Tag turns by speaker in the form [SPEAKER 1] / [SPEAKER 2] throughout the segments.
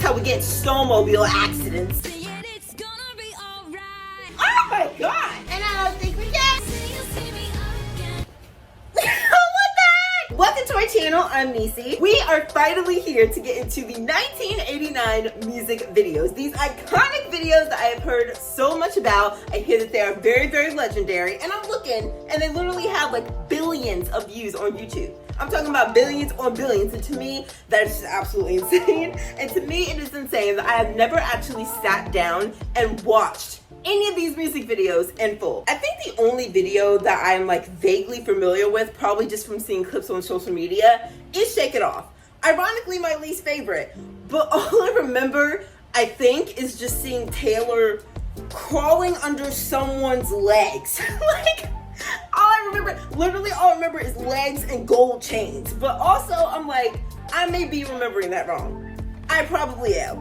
[SPEAKER 1] how we get in snowmobile accidents. Oh my god! And I don't think we can. What the heck? Welcome to our channel, I'm Nisi. We are finally here to get into the 1989 music videos. These iconic videos that I have heard so much about. I hear that they are very, very legendary. And I'm looking, and they literally have like billions of views on YouTube. I'm talking about billions on billions, and to me, that is just absolutely insane. And to me, it is insane that I have never actually sat down and watched any of these music videos in full. I think the only video that I'm like vaguely familiar with, probably just from seeing clips on social media, is Shake It Off. Ironically, my least favorite. But all I remember, I think, is just seeing Taylor crawling under someone's legs. Like, literally all I remember is legs and gold chains. But also, I'm like, I may be remembering that wrong. I probably am.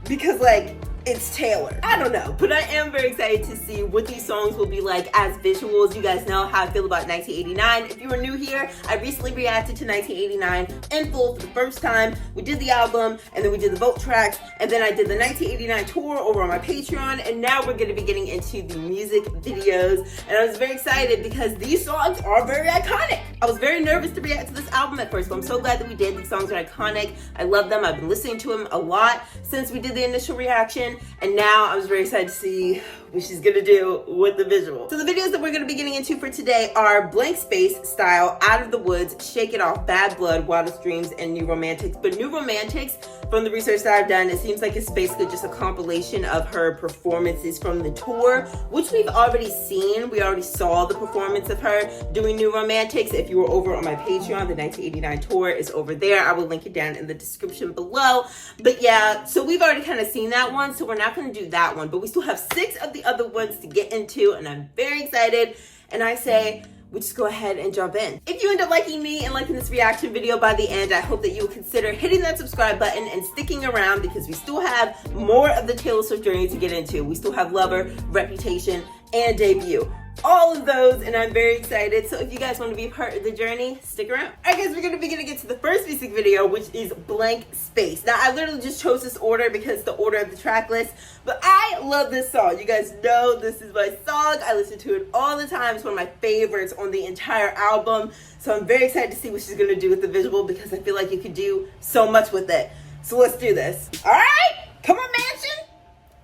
[SPEAKER 1] Because like, it's Taylor. I don't know, but I am very excited to see what these songs will be like as visuals. You guys know how I feel about 1989. If you are new here, I recently reacted to 1989 in full for the first time. We did the album, and then we did the vote tracks, and then I did the 1989 tour over on my Patreon, and now we're gonna be getting into the music videos. And I was very excited because these songs are very iconic. I was very nervous to react to this album at first, but I'm so glad that we did. These songs are iconic. I love them. I've been listening to them a lot since we did the initial reaction. And now I was very excited to see what she's gonna do with the visual. So the videos that we're gonna be getting into for today are Blank Space Style, Out of the Woods, Shake It Off, Bad Blood, Wildest Dreams, and New Romantics. But New Romantics, from the research that I've done, it seems like it's basically just a compilation of her performances from the tour, which we've already seen. We already saw the performance of her doing New Romantics. If you were over on my Patreon, the 1989 tour is over there. I will link it down in the description below. But yeah, so we've already kind of seen that one, so we're not gonna do that one, but we still have 6 of the other ones to get into, and I'm very excited. And I say, we just go ahead and jump in. If you end up liking me and liking this reaction video by the end, I hope that you will consider hitting that subscribe button and sticking around, because we still have more of the Taylor Swift journey to get into. We still have Lover, Reputation, and Debut. All of those, and I'm very excited. So if you guys want to be a part of the journey, stick around. All right, guys, we're going to be getting into the first music video, which is Blank Space. Now, I literally just chose this order because it's the order of the track list, but I love this song. You guys know this is my song. I listen to it all the time. It's one of my favorites on the entire album. So I'm very excited to see what she's going to do with the visual, because I feel like you could do so much with it. So let's do this. All right, come on, Mansion.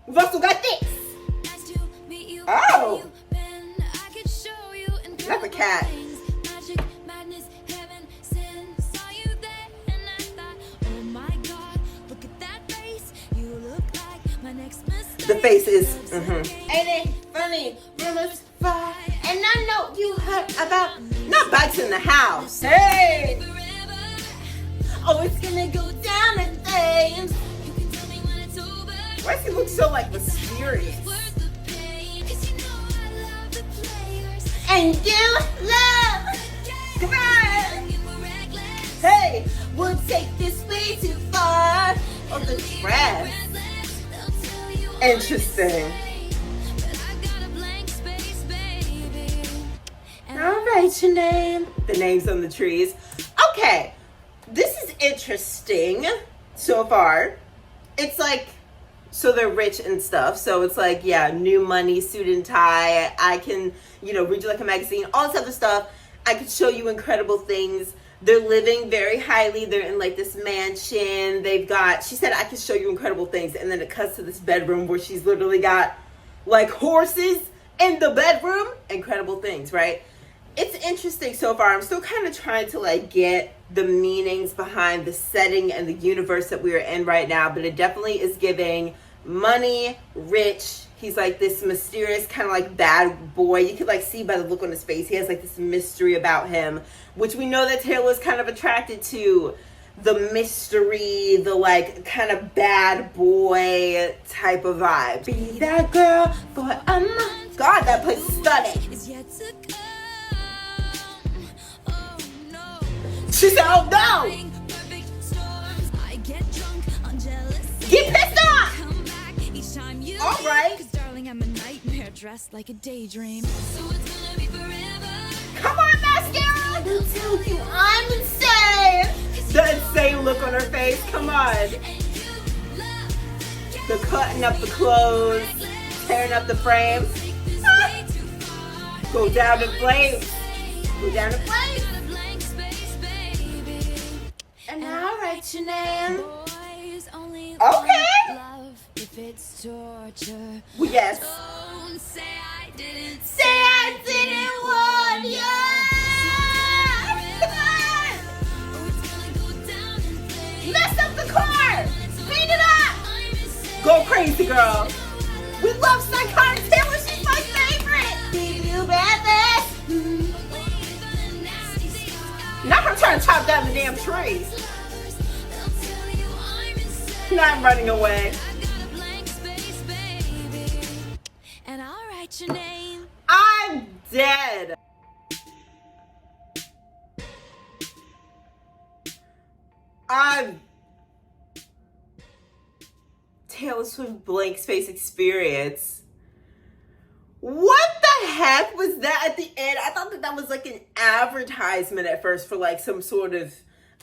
[SPEAKER 1] We've also got this. Oh. Not the cat. The face is, Ain't it funny? Rumors fly, and I know you heard about not bikes in the house. Hey! Oh, it's gonna go down in flames. Why does he look so like mysterious? And you love, come on. Hey, we'll take this way too far. Oh, the dress. Interesting. I'll write your name. The names on the trees. Okay, this is interesting so far. It's like, so they're rich and stuff. So it's like, yeah, new money, suit and tie. I can, read you like a magazine, all this other stuff. I could show you incredible things. They're living very highly. They're in like this mansion. They've got, she said, I can show you incredible things. And then it cuts to this bedroom where she's literally got like horses in the bedroom. Incredible things, right? It's interesting so far. I'm still kind of trying to like get the meanings behind the setting and the universe that we are in right now. But it definitely is giving money, rich. He's like this mysterious kind of like bad boy. You could like see by the look on his face, he has like this mystery about him, which we know that Taylor's kind of attracted to. The mystery, the like kind of bad boy type of vibe. Be that girl for a month. God, that place is stunning. She said, oh no. Get pissed off. All right. Dressed like a daydream. So it's gonna be forever. Come on, mascara! I'll tell you I'm insane! The insane look on her face, come on. They're cutting up the clothes, tearing up the frames. Go down in flames. Go down in flames. And I'll write your name. Okay. Well, yes. Say I didn't want you. Mess up the car. Speed it up. Go crazy, girl. We love psychotic Taylor. She's my favorite. Give you breakfast. Not her trying to chop down the damn trees. Now I'm running away.
[SPEAKER 2] And I'll write your name.
[SPEAKER 1] I'm dead. Taylor Swift blank space experience. What the heck was that at the end? I thought that was like an advertisement at first for like some sort of,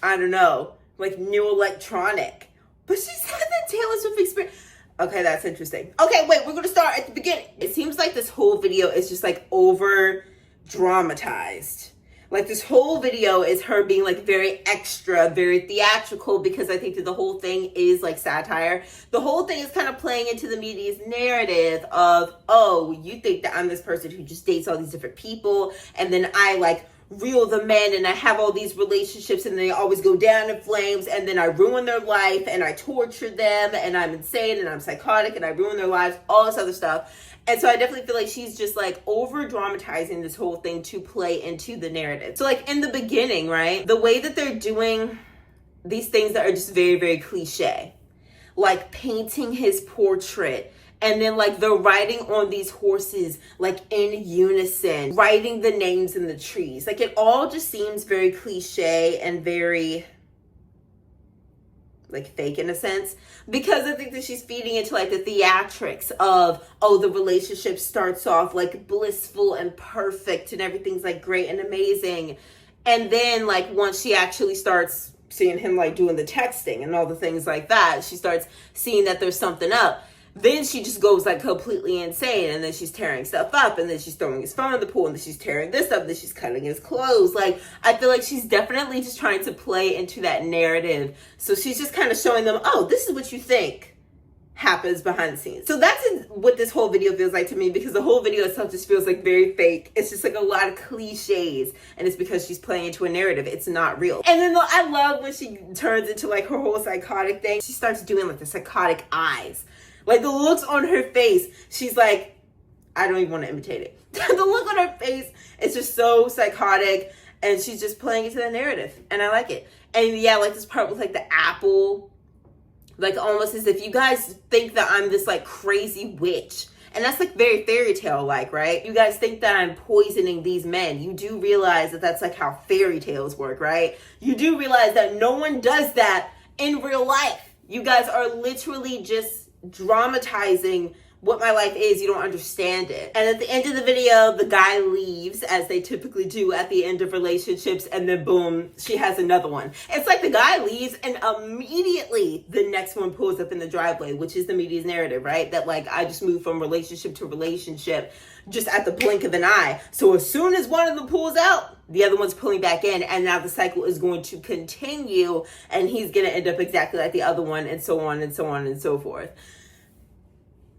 [SPEAKER 1] I don't know, like new electronic. But she said that Taylor Swift experience. Okay, that's interesting. Okay, wait, we're gonna start at the beginning. It seems like this whole video is just like over dramatized. Like this whole video is her being like very extra, very theatrical, because I think that the whole thing is like satire. The whole thing is kind of playing into the media's narrative of, oh, you think that I'm this person who just dates all these different people, and then I like reel the men and I have all these relationships and they always go down in flames, and then I ruin their life and I torture them and I'm insane and I'm psychotic and I ruin their lives, all this other stuff. And so I definitely feel like she's just like over dramatizing this whole thing to play into the narrative. So like in the beginning, right, the way that they're doing these things that are just very, very cliche, like painting his portrait, and then like they're riding on these horses like in unison, writing the names in the trees. Like it all just seems very cliche and very like fake in a sense, because I think that she's feeding into like the theatrics of, oh, the relationship starts off like blissful and perfect and everything's like great and amazing. And then like once she actually starts seeing him like doing the texting and all the things like that, she starts seeing that there's something up. Then she just goes like completely insane, and then she's tearing stuff up, and then she's throwing his phone in the pool, and then she's tearing this up, and then she's cutting his clothes. Like, I feel like she's definitely just trying to play into that narrative. So she's just kind of showing them, oh, this is what you think happens behind the scenes. So that's what this whole video feels like to me, because the whole video itself just feels like very fake. It's just like a lot of cliches, and it's because she's playing into a narrative. It's not real. And then I love when she turns into like her whole psychotic thing. She starts doing like the psychotic eyes. Like the looks on her face, she's like, I don't even want to imitate it. The look on her face is just so psychotic, and she's just playing into the narrative, and I like it. And yeah, like this part with like the apple, like almost as if you guys think that I'm this like crazy witch. And that's like very fairy tale like, right? You guys think that I'm poisoning these men. You do realize that that's like how fairy tales work, right? You do realize that no one does that in real life. You guys are literally just dramatizing what my life is. You don't understand it. And at the end of the video, the guy leaves, as they typically do at the end of relationships, and then boom, she has another one. It's like the guy leaves and immediately the next one pulls up in the driveway, which is the media's narrative, right? That like I just moved from relationship to relationship just at the blink of an eye. So as soon as one of them pulls out, the other one's pulling back in, and now the cycle is going to continue, and he's going to end up exactly like the other one, and so on and so on and so forth.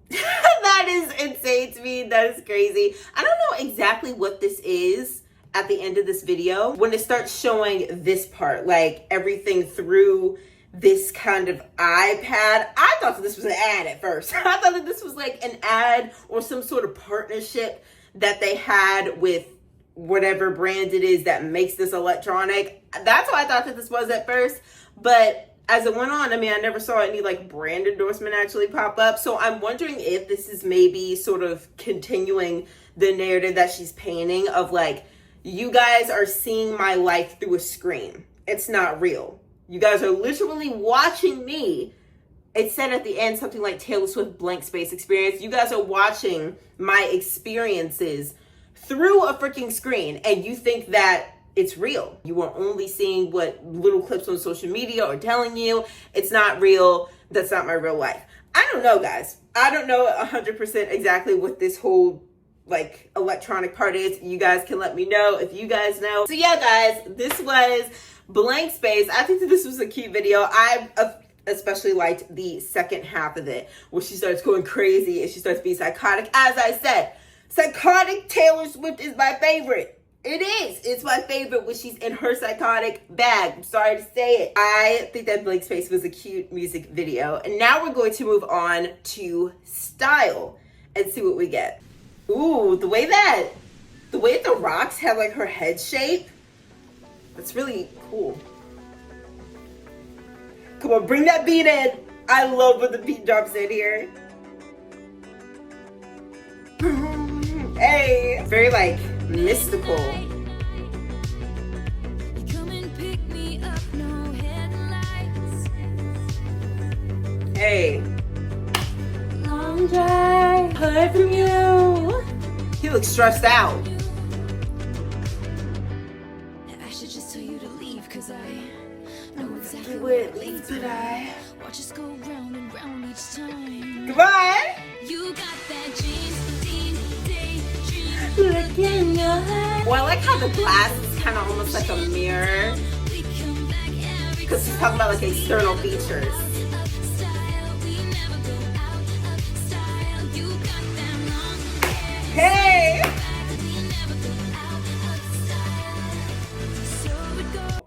[SPEAKER 1] That is insane to me. That is crazy. I don't know exactly what this is at the end of this video. When it starts showing this part, like everything through this kind of iPad, I thought that this was an ad at first. I thought that this was like an ad or some sort of partnership that they had with whatever brand it is that makes this electronic. That's what I thought that this was at first. But as it went on, I mean, I never saw any like brand endorsement actually pop up. So I'm wondering if this is maybe sort of continuing the narrative that she's painting of like, you guys are seeing my life through a screen. It's not real. You guys are literally watching me. It said at the end something like Taylor Swift blank space experience. You guys are watching my experiences through a freaking screen, and you think that it's real. You are only seeing what little clips on social media are telling you. It's not real. That's not my real life. I don't know, guys. I don't know 100% exactly what this whole like electronic part is. You guys can let me know if you guys know. So yeah, guys, this was Blank Space. I think that this was a cute video. I especially liked the second half of it, where she starts going crazy and she starts being psychotic. As I said, psychotic Taylor Swift is my favorite. It is. It's my favorite when she's in her psychotic bag. I'm sorry to say it. I think that Blank Space was a cute music video. And now we're going to move on to style and see what we get. Ooh, the way that the rocks have like her head shape, that's really cool. Come on, bring that beat in. I love when the beat drops in here. Hey, very like mystical. Hey. Long drive, heard from you. He looks stressed out.
[SPEAKER 2] I should just tell you to leave, cause I know exactly
[SPEAKER 1] where it leads, but I
[SPEAKER 2] watch us go round and round each time.
[SPEAKER 1] Goodbye.
[SPEAKER 2] You got that dreams.
[SPEAKER 1] Look in your eyes. Well, I like how the glass is kind of almost like a mirror, because she's talking about like external features. Hey!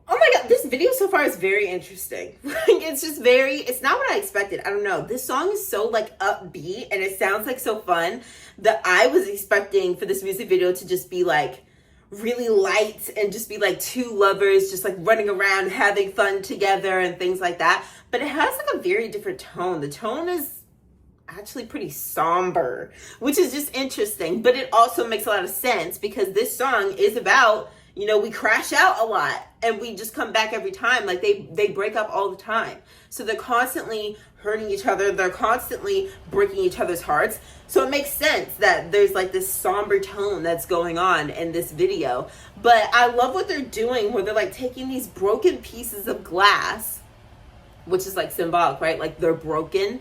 [SPEAKER 1] Oh my god, this video so far is very interesting. It's just it's not what I expected. I don't know. This song is so like upbeat and it sounds like so fun that I was expecting for this music video to just be like really light and just be like two lovers just like running around having fun together and things like that. But it has like a very different tone. The tone is actually pretty somber, which is just interesting, but it also makes a lot of sense because this song is about, you know, we crash out a lot and we just come back every time. Like they break up all the time. So they're constantly hurting each other. They're constantly breaking each other's hearts. So it makes sense that there's like this somber tone that's going on in this video. But I love what they're doing where they're like taking these broken pieces of glass, which is like symbolic, right? Like they're broken.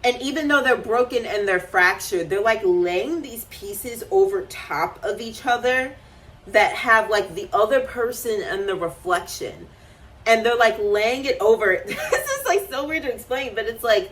[SPEAKER 1] And even though they're broken and they're fractured, they're like laying these pieces over top of each other that have like the other person and the reflection. And they're like laying it over. This is like so weird to explain, but it's like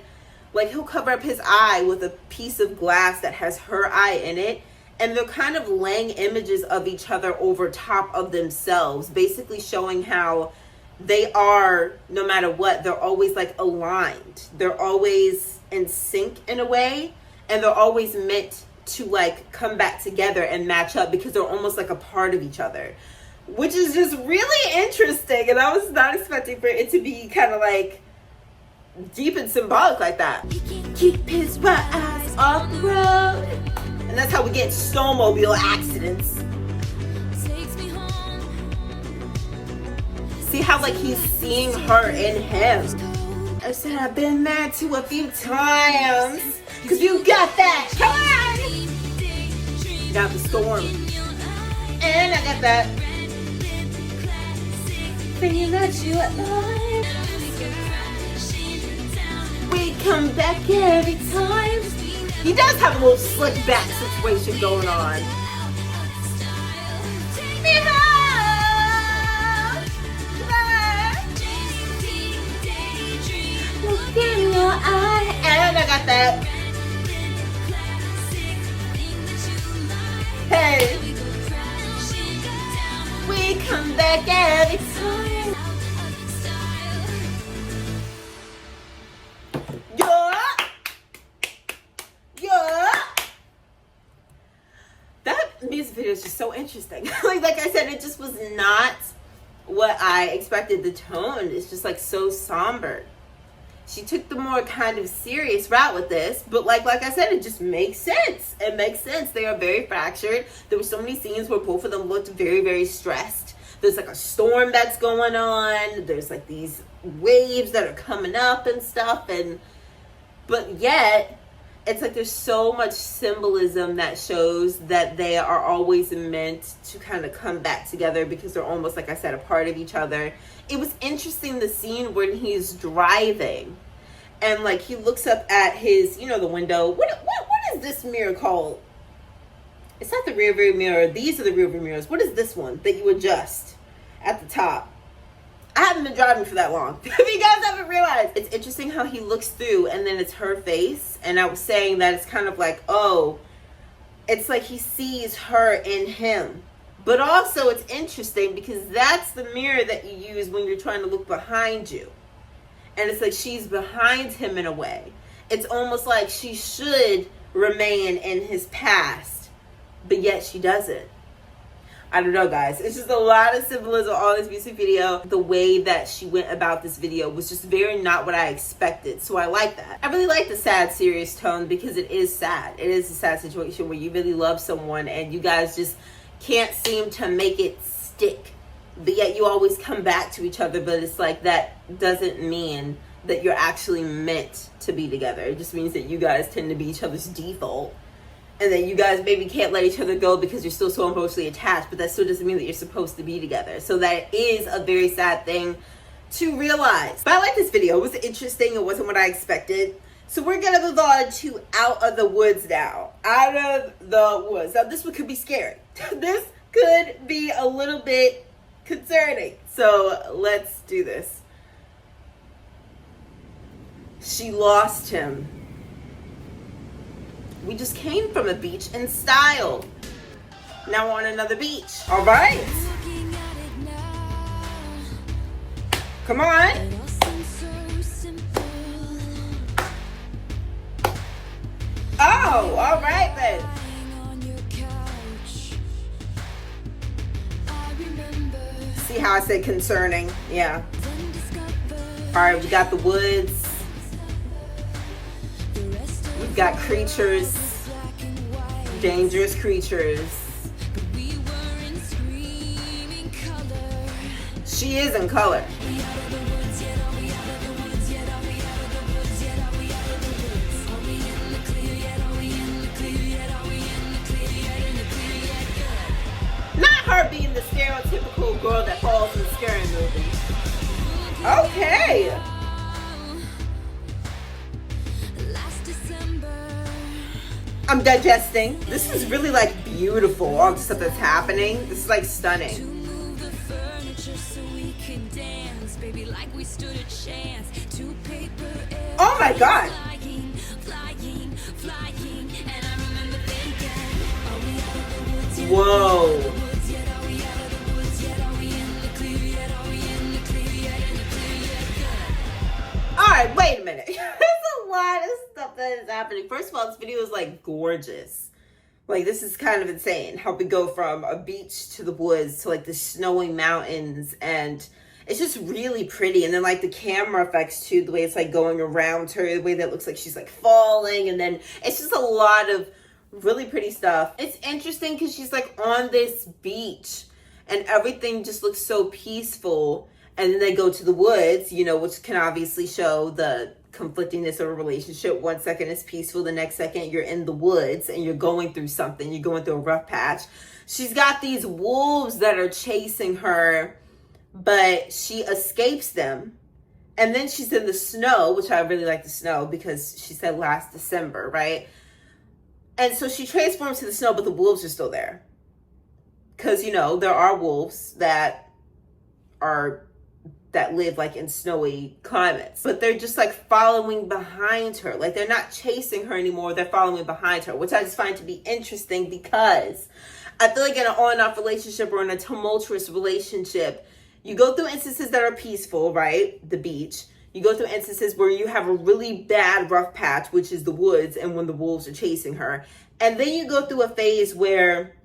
[SPEAKER 1] he'll cover up his eye with a piece of glass that has her eye in it. And they're kind of laying images of each other over top of themselves, basically showing how they are, no matter what, they're always like aligned. They're always in sync in a way, and they're always meant to like come back together and match up because they're almost like a part of each other, which is just really interesting. And I was not expecting for it to be kind of like deep and symbolic like that. Keep his right eyes off the road. And that's how we get snowmobile accidents. See how like he's seeing her in him. I said I've been mad to a few times, cause you got that. Come on. Got the storm. And I got that. Thinking that you alive. We come back every time. He does have a little slick back situation going on. Look in your eye. And I got that. Hey. We come back every time. That music video is just so interesting. like I said, it just was not what I expected. The tone is just like so somber. She took the more kind of serious route with this, but like I said, it just makes sense. It makes sense. They are very fractured. There were so many scenes where both of them looked very, very stressed. There's like a storm that's going on. There's like these waves that are coming up and stuff, but yet it's like there's so much symbolism that shows that they are always meant to kind of come back together because they're almost, like I said, a part of each other. It was interesting, the scene when he's driving And like he looks up at his, you know, the window. What is this mirror called? It's not the rear view mirror. These are the rear view mirrors. What is this one that you adjust at the top? I haven't been driving for that long. If you guys haven't realized, it's interesting how he looks through and then it's her face. And I was saying that it's kind of like, oh, it's like he sees her in him. But also it's interesting because that's the mirror that you use when you're trying to look behind you. And it's like she's behind him in a way. It's almost like she should remain in his past, but yet she doesn't. I don't know, guys. It's just a lot of symbolism on this music video. The way that she went about this video was just very not what I expected. So I like that. I really like the sad, serious tone because it is sad. It is a sad situation where you really love someone and you guys just can't seem to make it stick. But yet you always come back to each other. But it's like that doesn't mean that you're actually meant to be together. It just means that you guys tend to be each other's default. And that you guys maybe can't let each other go because you're still so emotionally attached, but that still doesn't mean that you're supposed to be together. So that is a very sad thing to realize. But I like this video. It was interesting. It wasn't what I expected. So we're going to move on to Out of the Woods now. Out of the Woods. Now this one could be scary. This could be a little bit concerning. So let's do this. She lost him. We just came from a beach in style. Now we're on another beach. All right. Come on. Oh, all right then. See how I said concerning? Yeah. All right, we got the woods. We've got creatures, dangerous creatures. She is in color. Not her being the stereotypical girl that falls in the scary movie. Okay. I'm digesting. This is really like beautiful, all the stuff that's happening. This is like stunning. Oh my God. Whoa. Alright, wait a minute. There's a lot of stuff that is happening. First of all, this video is like gorgeous. Like this is kind of insane how we go from a beach to the woods to like the snowy mountains, and it's just really pretty. And then like the camera effects too, the way it's like going around her, the way that looks like she's like falling, and then it's just a lot of really pretty stuff. It's interesting because she's like on this beach and everything just looks so peaceful. And then they go to the woods, you know, which can obviously show the conflictingness of a relationship. One second is peaceful, the next second you're in the woods and you're going through something. You're going through a rough patch. She's got these wolves that are chasing her, but she escapes them. And then she's in the snow, which I really like the snow because she said last December, right? And so she transforms to the snow, but the wolves are still there. Because, you know, there are wolves that live like in snowy climates, but they're just like following behind her. Like they're not chasing her anymore. They're following behind her, which I just find to be interesting because I feel like in an on and off relationship or in a tumultuous relationship, you go through instances that are peaceful, right? The beach. You go through instances where you have a really bad rough patch, which is the woods and when the wolves are chasing her. And then you go through a phase where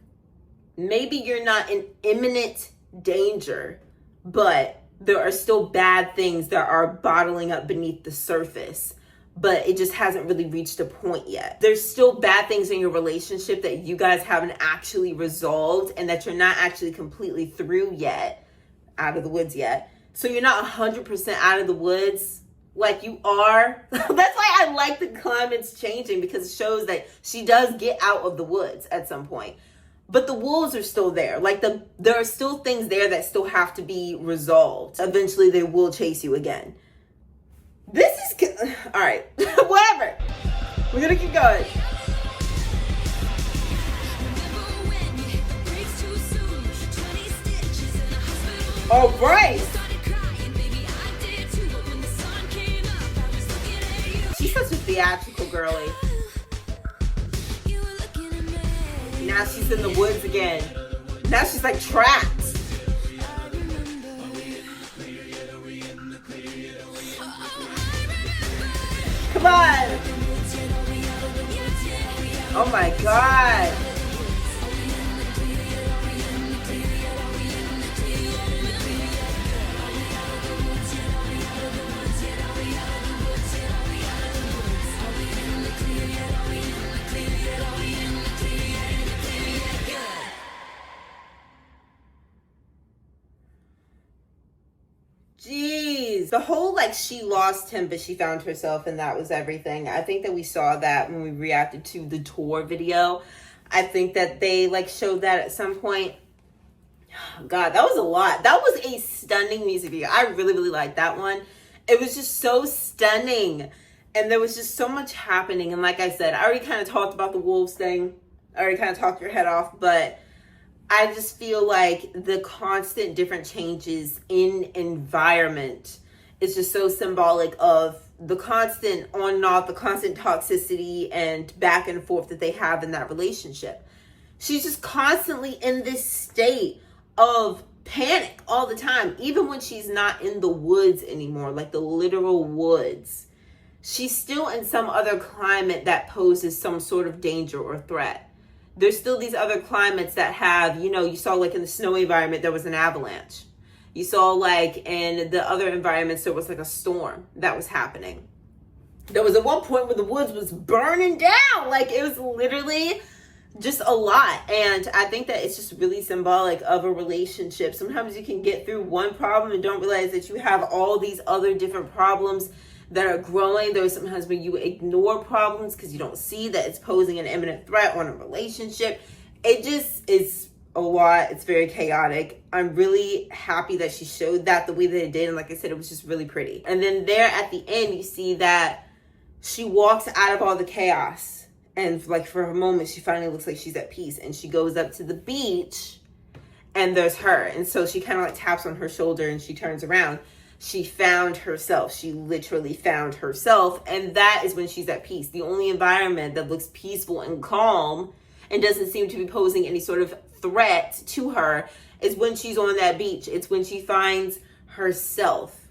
[SPEAKER 1] maybe you're not in imminent danger, but there are still bad things that are bottling up beneath the surface, but it just hasn't really reached a point yet. There's still bad things in your relationship that you guys haven't actually resolved and that you're not actually completely through yet, out of the woods yet. So you're not 100% out of the woods like you are. That's why I like the climate's changing, because it shows that she does get out of the woods at some point. But the wolves are still there. Like there are still things there that still have to be resolved. Eventually they will chase you again. This is all right. Whatever. We're gonna keep going. All right. She's such a theatrical girly. Now she's in the woods again. Now she's like trapped. Come on. Oh my God. Jeez. The whole like she lost him but she found herself and that was everything. I think that we saw that when we reacted to the tour video. I think that they like showed that at some point. God, that was a lot. That was a stunning music video. I really, really liked that one. It was just so stunning. And there was just so much happening. And like I said, I already kind of talked about the wolves thing. I already kind of talked your head off. But I just feel like the constant different changes in environment is just so symbolic of the constant on and off, the constant toxicity and back and forth that they have in that relationship. She's just constantly in this state of panic all the time, even when she's not in the woods anymore, like the literal woods. She's still in some other climate that poses some sort of danger or threat. There's still these other climates that have, you know, you saw like in the snowy environment, there was an avalanche. You saw like in the other environments, there was like a storm that was happening. There was at one point where the woods was burning down. Like it was literally just a lot. And I think that it's just really symbolic of a relationship. Sometimes you can get through one problem and don't realize that you have all these other different problems that are growing. There are sometimes when you ignore problems because you don't see that it's posing an imminent threat on a relationship. It just is a lot. It's very chaotic. I'm really happy that she showed that the way that it did. And like I said, it was just really pretty. And then there at the end, you see that she walks out of all the chaos. And like for a moment, she finally looks like she's at peace. And she goes up to the beach and there's her. And so she kind of like taps on her shoulder and she turns around. She found herself. She literally found herself. And that is when she's at peace. The only environment that looks peaceful and calm and doesn't seem to be posing any sort of threat to her is when she's on that beach. It's when she finds herself.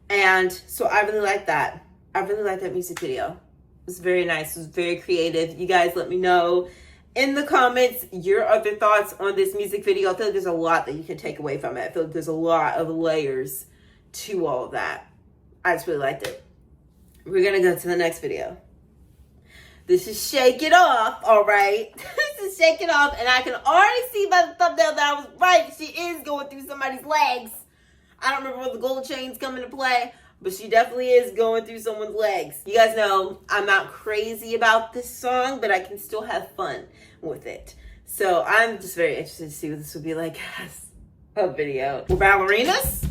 [SPEAKER 1] And so I really like that. I really like that music video. It was very nice. It was very creative. You guys let me know in the comments your other thoughts on this music video. I feel like there's a lot that you can take away from it. I feel like there's a lot of layers to all of that. I just really liked it. We're gonna go to the next video. This is Shake It Off, all right? This is Shake It Off, and I can already see by the thumbnail that I was right. She is going through somebody's legs. I don't remember what the gold chains come into play, but she definitely is going through someone's legs. You guys know I'm not crazy about this song, but I can still have fun with it. So I'm just very interested to see what this would be like as a video. We're ballerinas.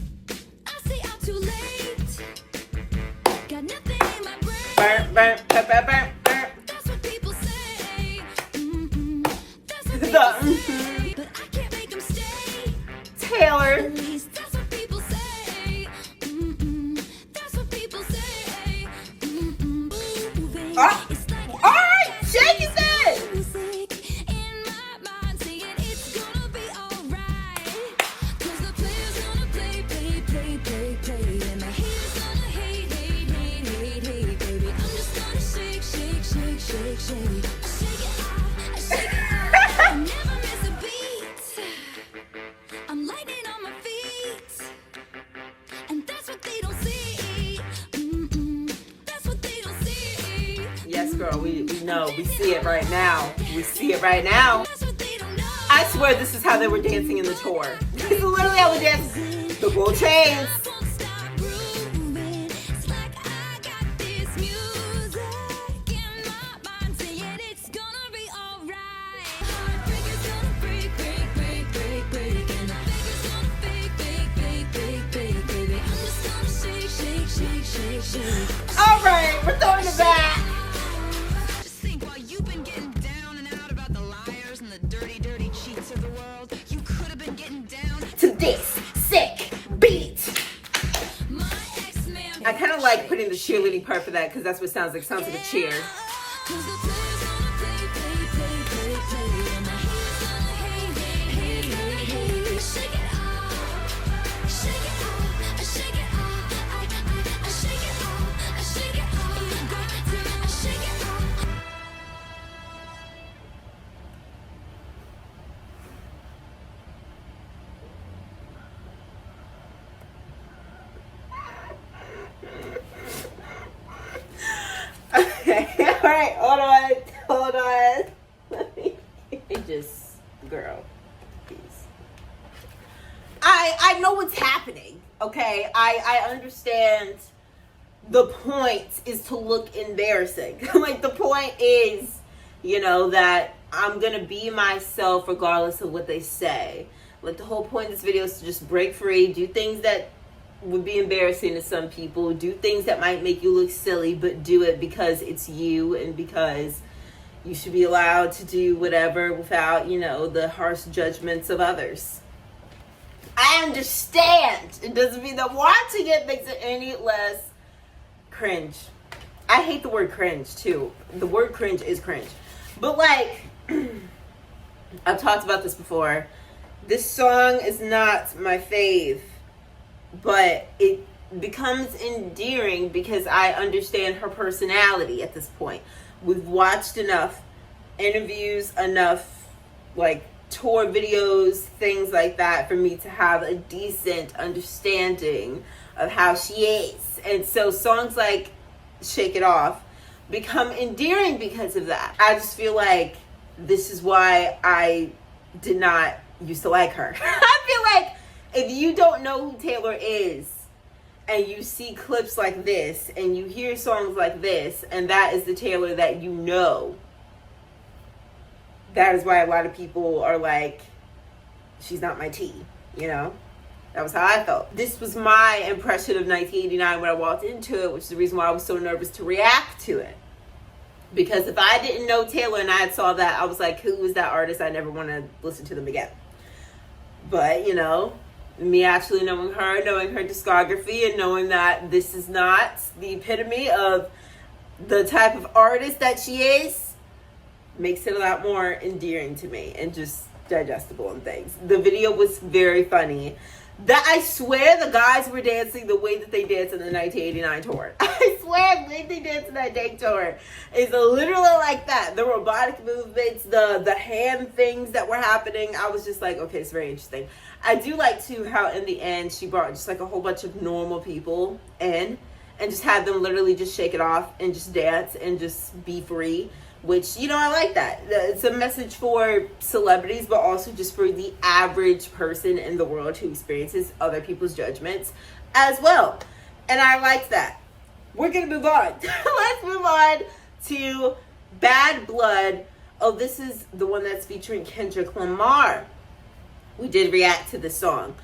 [SPEAKER 1] Burn, burn, burn, burn, burn, burn. That's what people say. That's what people say. But I can't make them stay. Taylor. At least that's what people say. That's what people say. All right, shake it then. In my mind saying it's gonna be alright. 'Cause the player's gonna play, play, play, play, play. And the haters gonna hate, hate, hate, hate, hate, baby. I'm just gonna shake, shake, shake, shake, shake. I shake it off, I shake it off. I never miss a beat. I'm lightning on my feet. And that's what they don't see. That's what they don't see. Yes, girl, we know. We see it right now. We see it right now. I swear this is how they were dancing in the tour. This is literally how we dance. The gold chains. Shake,
[SPEAKER 2] shake, shake, shake.
[SPEAKER 1] All right, we're throwing it back.
[SPEAKER 2] Just think, while you've been getting down and out about the liars and the dirty, dirty cheats of the world, you could have been getting down
[SPEAKER 1] To this sick beat.
[SPEAKER 2] my ex-man.
[SPEAKER 1] I kind of like putting the cheerleading part for that because that's what it sounds like. It sounds like a cheer.
[SPEAKER 2] 'Cause the players gonna play, play, play, play, play, and the haters gonna hate, hate, hate, hate, hate. Shake it off, shake it off, shake it off, I shake it off, I shake it off. You got to shake it off.
[SPEAKER 1] Okay, all right, hold on. Let me just, girl, please. I know what's happening, okay? I understand the point is to look embarrassing. Like, the point is, you know, that I'm gonna be myself regardless of what they say. Like, the whole point of this video is to just break free, do things that would be embarrassing to some people, do things that might make you look silly, but do it because it's you and because you should be allowed to do whatever without, you know, the harsh judgments of others. I understand. It doesn't mean that watching it makes it any less cringe. I hate the word cringe too. The word cringe is cringe. But like, I've talked about this before. This song is not my fave, but it becomes endearing because I understand her personality at this point. We've watched enough interviews, enough like tour videos, things like that for me to have a decent understanding of how she is. And so songs like Shake It Off become endearing because of that. I just feel like this is why I did not used to like her. I feel like if you don't know who Taylor is and you see clips like this and you hear songs like this and that is the Taylor that you know, that is why a lot of people are like, she's not my tea, you know? That was how I felt. This was my impression of 1989 when I walked into it, which is the reason why I was so nervous to react to it. Because if I didn't know Taylor and I saw that, I was like, who is that artist? I never want to listen to them again. But, you know, me actually knowing her discography, and knowing that this is not the epitome of the type of artist that she is, makes it a lot more endearing to me and just digestible and things. The video was very funny. That I swear the guys were dancing the way that they danced in the 1989 tour. I swear the way they danced in that dang tour is literally like that. The robotic movements, the hand things that were happening. I was just like, okay, it's very interesting. I do like too how in the end she brought just like a whole bunch of normal people in and just had them literally just shake it off and just dance and just be free. Which, you know, I like that. It's a message for celebrities, but also just for the average person in the world who experiences other people's judgments as well. And I like that. We're going to move on. Let's move on to Bad Blood. Oh, this is the one that's featuring Kendrick Lamar. We did react to this song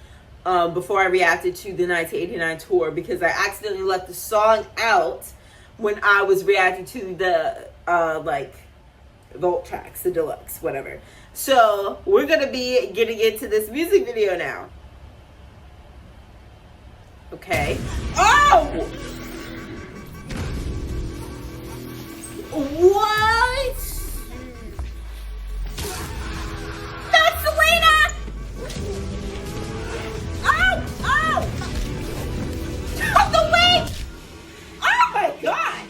[SPEAKER 1] before I reacted to the 1989 tour because I accidentally left the song out when I was reacting to the like Vault tracks, the deluxe, whatever. So we're gonna be getting into this music video now. Okay. Oh! What? That's Selena! Oh! Oh! Oh, the wig! Oh my god!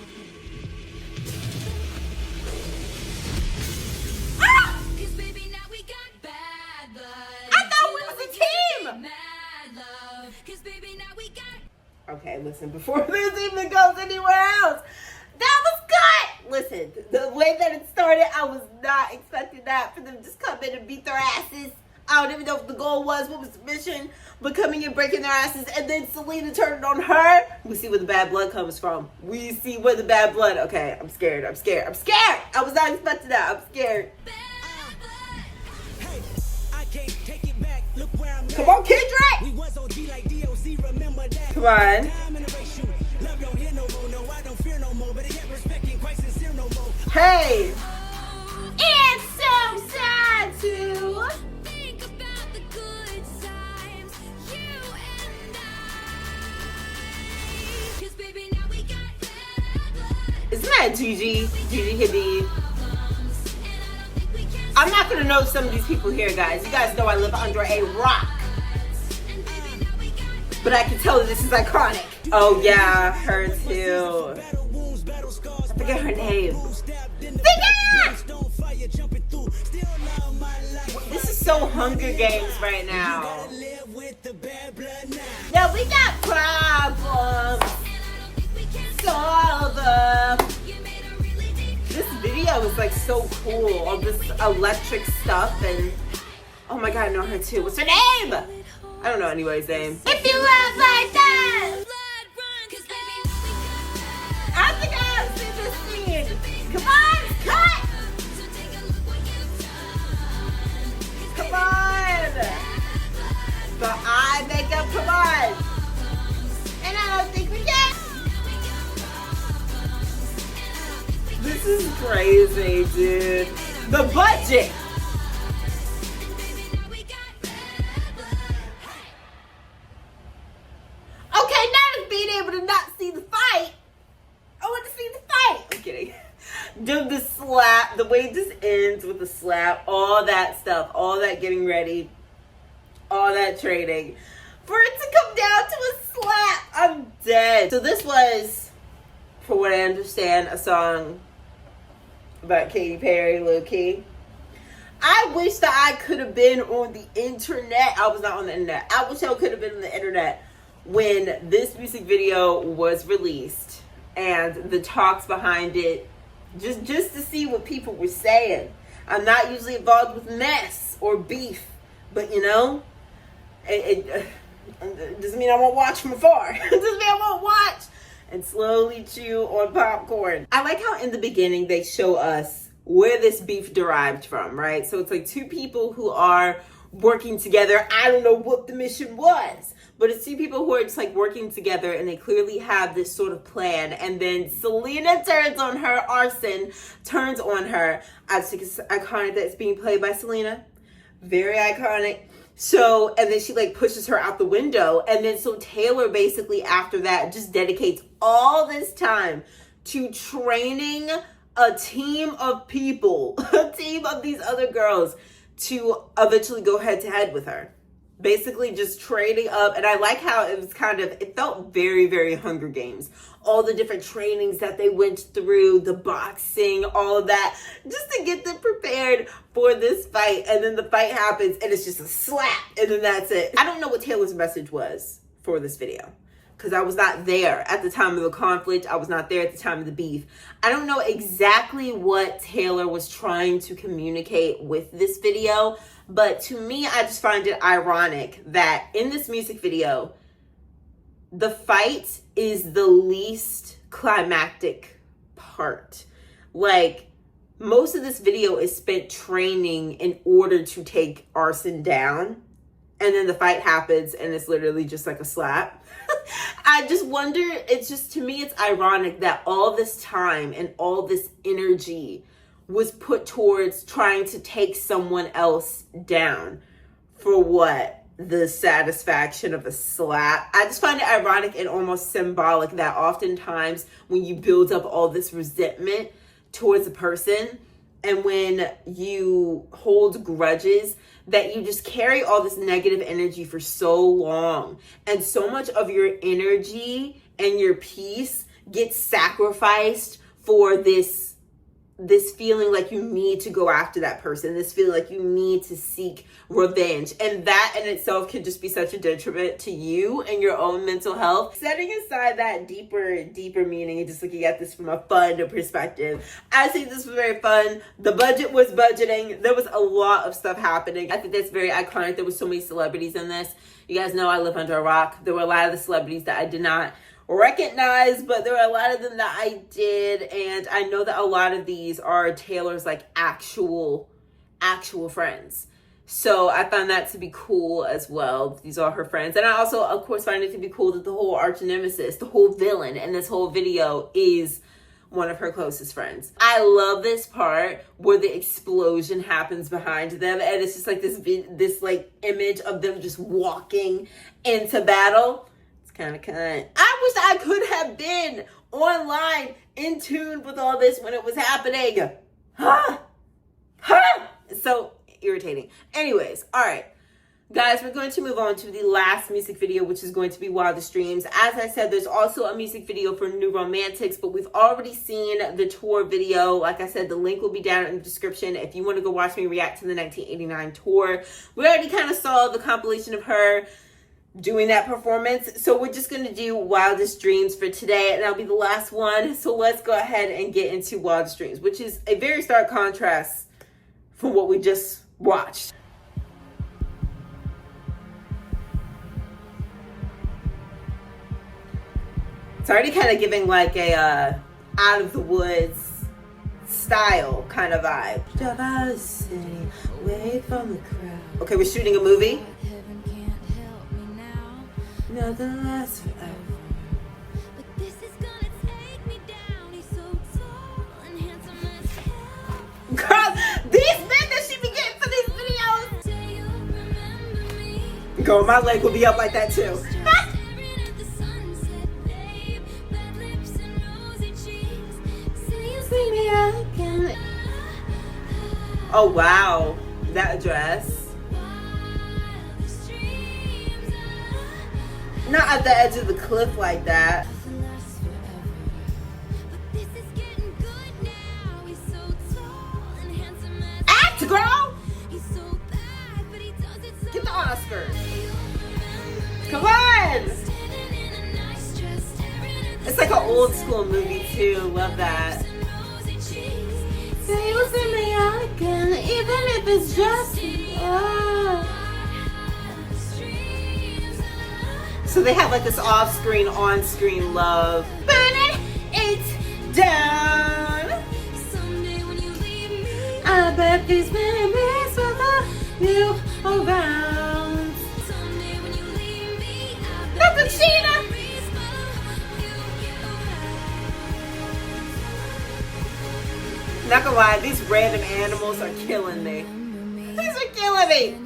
[SPEAKER 1] Okay, listen, before this even goes anywhere else, that was good! Listen, the way that it started, I was not expecting that for them to just come in and beat their asses. I don't even know what the goal was, what was the mission, but coming in, breaking their asses, and then Selena turned on her. We see where the bad blood comes from. We see where the bad blood, okay, I'm scared. I was not expecting that, I'm scared. Come on, Kendrick! Come on. day. It's so sad too.
[SPEAKER 2] Think about the good times, you and I. 'Cause baby, now we got bad blood.
[SPEAKER 1] Isn't that Gigi Hadid?
[SPEAKER 2] And I don't think we can
[SPEAKER 1] I'm not gonna know some of these people here, guys. You guys know I live under a rock.
[SPEAKER 2] and baby, now we got bad.
[SPEAKER 1] But I can tell that this is iconic. Oh yeah, her too. I forget her name. This is so Hunger Games right now. No, we got problems. Solve them. This video is like so cool. All this electric stuff and oh my god, I know her too. What's her name? I don't know anybody's name. If you love like that.
[SPEAKER 2] Blood run, 'cause baby, now we got bad.
[SPEAKER 1] I think I have seen this scene. Come on, cut!
[SPEAKER 2] So take a look what you've done.
[SPEAKER 1] Come on! The eye makeup, come on! And I don't think we can. This is crazy, dude. The budget! Okay, now it's being able to not see the fight. I want to see the fight. I'm kidding. Dude, the slap, the way this ends with the slap, all that stuff, all that getting ready, all that trading, for it to come down to a slap, I'm dead. So this was, for what I understand, a song about Katy Perry, low key. I wish that I could have been on the internet. I was not on the internet. I wish I could have been on the internet when this music video was released and the talks behind it, just to see what people were saying. I'm not usually involved with mess or beef, but you know, it doesn't mean I won't watch from afar. It doesn't mean I won't watch and slowly chew on popcorn. I like how in the beginning they show us where this beef derived from, right? So it's like two people who are working together. I don't know what the mission was, but it's two people who are just like working together and they clearly have this sort of plan. And then Selena turns on her, Arson turns on her. I just think it's iconic that it's being played by Selena. Very iconic. So, and then she like pushes her out the window. And then so Taylor basically after that just dedicates all this time to training a team of people, a team of these other girls to eventually go head to head with her. Basically just trading up. And I like how it was kind of, it felt very, very Hunger Games. All the different trainings that they went through, the boxing, all of that, just to get them prepared for this fight. And then the fight happens and it's just a slap and then that's it. I don't know what Taylor's message was for this video because I was not there at the time of the conflict. I was not there at the time of the beef. I don't know exactly what Taylor was trying to communicate with this video, but to me, I just find it ironic that in this music video, the fight is the least climactic part. Like, most of this video is spent training in order to take Arson down. And then the fight happens and it's literally just like a slap. I just wonder, it's just, to me, it's ironic that all this time and all this energy was put towards trying to take someone else down for what? The satisfaction of a slap. I just find it ironic and almost symbolic that oftentimes when you build up all this resentment towards a person and when you hold grudges, that you just carry all this negative energy for so long. And so much of your energy and your peace gets sacrificed for this feeling like you need to go after that person, this feeling like you need to seek revenge. And that in itself can just be such a detriment to you and your own mental health. Setting aside that deeper meaning and just looking at this from a fun perspective, I think this was very fun. The budget was budgeting. There was a lot of stuff happening. I think that's very iconic. There was so many celebrities in this. You guys know I live under a rock. There were a lot of the celebrities that I did not recognize, but there were a lot of them that I did, and I know that a lot of these are Taylor's like actual friends. So I found that to be cool as well. These are her friends. And I also, of course, find it to be cool that the whole arch nemesis, the whole villain in this whole video is one of her closest friends. I love this part where the explosion happens behind them, and it's just like this like image of them just walking into battle. It's kind of cunt. I wish I could have been online in tune with all this when it was happening. It's so irritating. Anyways, all right. Guys, we're going to move on to the last music video, which is going to be Wildest Dreams. As I said, there's also a music video for New Romantics, but we've already seen the tour video. Like I said, the link will be down in the description if you want to go watch me react to the 1989 tour. We already kind of saw the compilation of her doing that performance, so we're just going to do Wildest Dreams for today, and that'll be the last one. So let's go ahead and get into Wildest Dreams, which is a very stark contrast from what we just watched. It's already kind of giving like a out of the woods style kind of vibe. Away from the crowd. Okay, we're shooting a movie. Nothing lasts forever. But this is gonna take me down. He's so tall and handsome as hell. Girl, these men that she be getting for these videos. Girl, my leg will be up like that too. Oh wow, that dress. Not at the edge of the cliff like that. Act, girl! Get the Oscars. Come on! It's like an old school movie too. Love that. Say you'll send me out again, even if it's just So they have like this off-screen, on-screen love. Burning it down. I bet these memories will love you around. Not the cheetah! Not gonna lie, these random animals are killing me. These are killing me.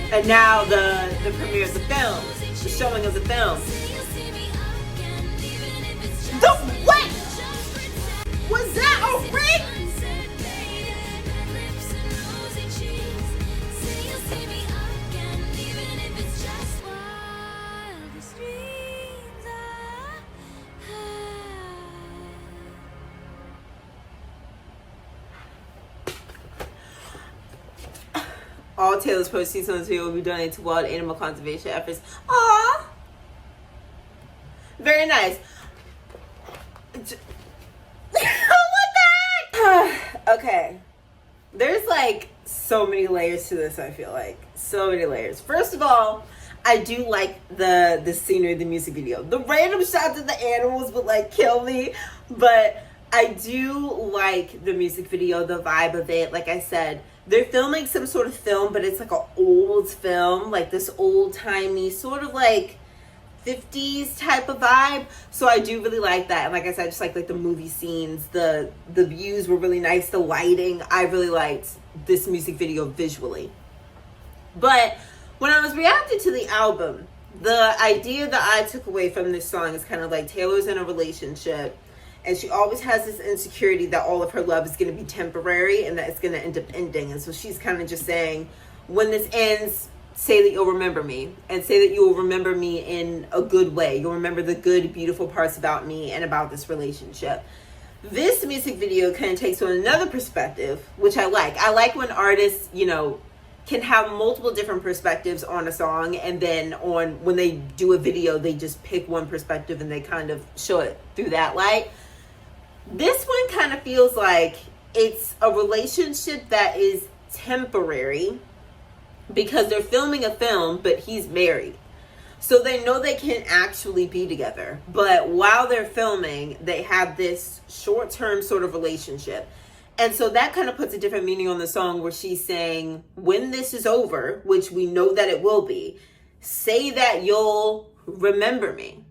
[SPEAKER 1] And now the premiere of the film, the showing of the film. What? Was that a ring? All Taylor's proceeds on this video will be donated to wild animal conservation efforts. Aww! Very nice. What the heck? Okay. There's like so many layers to this, I feel like. So many layers. First of all, I do like the scenery of the music video. The random shots of the animals would like kill me, but I do like the music video, the vibe of it. Like I said, they're filming some sort of film, but it's like an old film, like this old-timey sort of like 50s type of vibe. So I do really like that. And like I said, I just like the movie scenes, the views were really nice, the lighting. I really liked this music video visually. But when I was reacting to the album, the idea that I took away from this song is kind of like Taylor's in a relationship, and she always has this insecurity that all of her love is going to be temporary and that it's going to end up ending. And so she's kind of just saying, when this ends, say that you'll remember me, and say that you will remember me in a good way. You'll remember the good, beautiful parts about me and about this relationship. This music video kind of takes on another perspective, which I like. I like when artists, you know, can have multiple different perspectives on a song, and then when they do a video, they just pick one perspective and they kind of show it through that light. This one kind of feels like it's a relationship that is temporary because they're filming a film, but he's married. So they know they can't actually be together. But while they're filming, they have this short-term sort of relationship. And so that kind of puts a different meaning on the song where she's saying, when this is over, which we know that it will be, say that you'll remember me.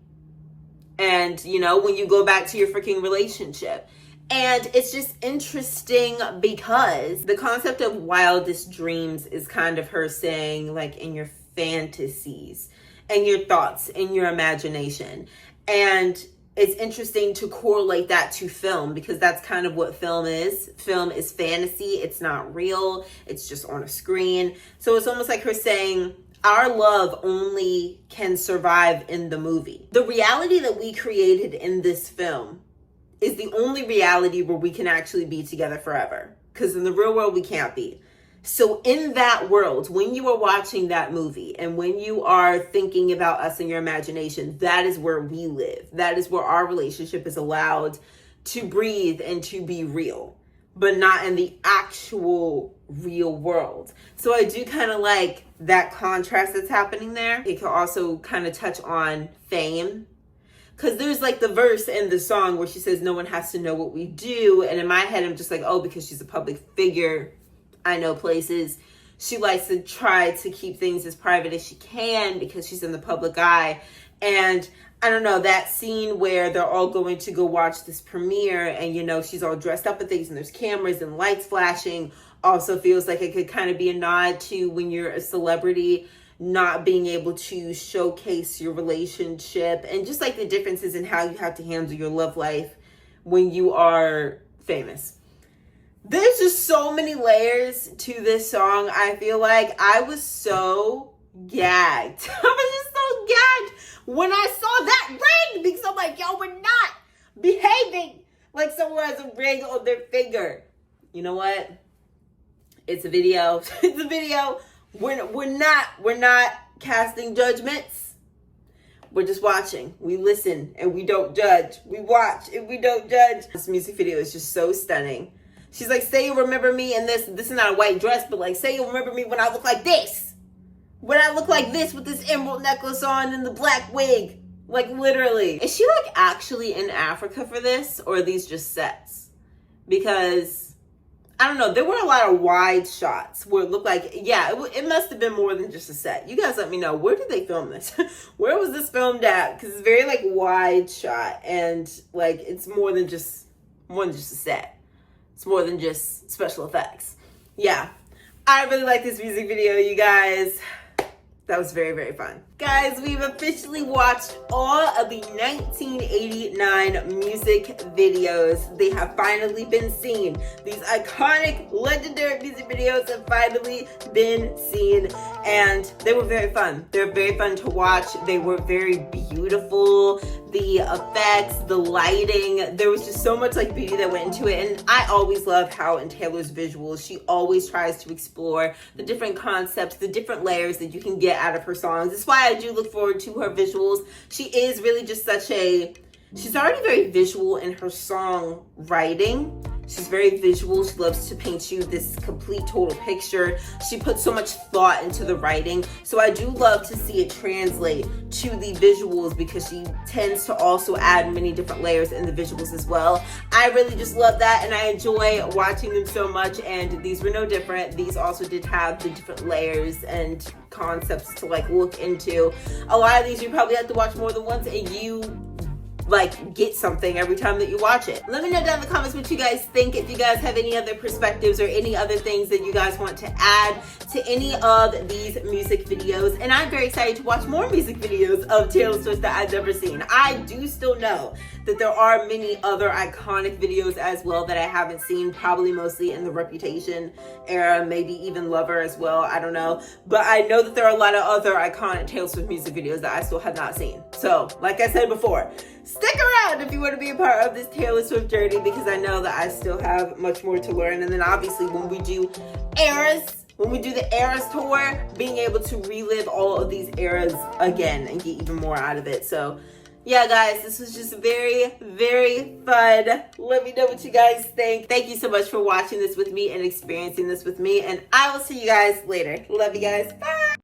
[SPEAKER 1] And, you know, when you go back to your freaking relationship. And it's just interesting because the concept of wildest dreams is kind of her saying, like, in your fantasies and your thoughts and your imagination. And it's interesting to correlate that to film because that's kind of what film is. Film is fantasy. It's not real. It's just on a screen. So it's almost like her saying, our love only can survive in the movie. The reality that we created in this film is the only reality where we can actually be together forever. Because in the real world, we can't be. So in that world, when you are watching that movie and when you are thinking about us in your imagination, that is where we live. That is where our relationship is allowed to breathe and to be real, but not in the actual real world. So I do kind of like that contrast that's happening there. It can also kind of touch on fame. Because there's like the verse in the song where she says, no one has to know what we do. And in my head, I'm just like, oh, because she's a public figure, I know places. She likes to try to keep things as private as she can because she's in the public eye. And I don't know, that scene where they're all going to go watch this premiere and, you know, she's all dressed up and things and there's cameras and lights flashing also feels like it could kind of be a nod to when you're a celebrity not being able to showcase your relationship and just like the differences in how you have to handle your love life when you are famous. There's just so many layers to this song. I feel like I was so gagged. I was just so gagged when I saw that ring because I'm like, yo, we're not behaving like someone has a ring on their finger. You know what? It's a video. It's a video. We're not casting judgments. We're just watching. We listen and we don't judge. We watch and we don't judge. This music video is just so stunning. She's like, say you'll remember me in this is not a white dress, but like, say you'll remember me when I look like this. When I look like this with this emerald necklace on and the black wig. Like literally. Is she like actually in Africa for this? Or are these just sets? Because I don't know. There were a lot of wide shots where it looked like, yeah, it must have been more than just a set. You guys let me know. Where did they film this? Where was this filmed at? Because it's very like wide shot and like it's more than just a set. It's more than just special effects. Yeah, I really like this music video, you guys. That was very, very fun. Guys, we've officially watched all of the 1989 music videos. They have finally been seen. These iconic, legendary music videos have finally been seen, and they were very fun. They're very fun to watch. They were very beautiful. The effects, the lighting, there was just so much like beauty that went into it. And I always love how in Taylor's visuals, she always tries to explore the different concepts, the different layers that you can get out of her songs. That's why I do look forward to her visuals. She is really just she's already very visual in her song writing. She's very visual. She loves to paint you this complete total picture. She puts so much thought into the writing. So I do love to see it translate to the visuals because she tends to also add many different layers in the visuals as well. I really just love that and I enjoy watching them so much, and these were no different. These also did have the different layers and concepts to like look into. A lot of these you probably have to watch more than once and you like get something every time that you watch it. Let me know down in the comments what you guys think. If you guys have any other perspectives or any other things that you guys want to add to any of these music videos. And I'm very excited to watch more music videos of Taylor Swift that I've never seen. I do still know that there are many other iconic videos as well that I haven't seen, probably mostly in the Reputation era, maybe even Lover as well, I don't know. But I know that there are a lot of other iconic Taylor Swift music videos that I still have not seen. So, like I said before, stick around if you want to be a part of this Taylor Swift journey because I know that I still have much more to learn. And then obviously when we do the Eras tour, being able to relive all of these eras again and get even more out of it. So yeah, guys, this was just very, very fun. Let me know what you guys think. Thank you so much for watching this with me and experiencing this with me. And I will see you guys later. Love you guys. Bye.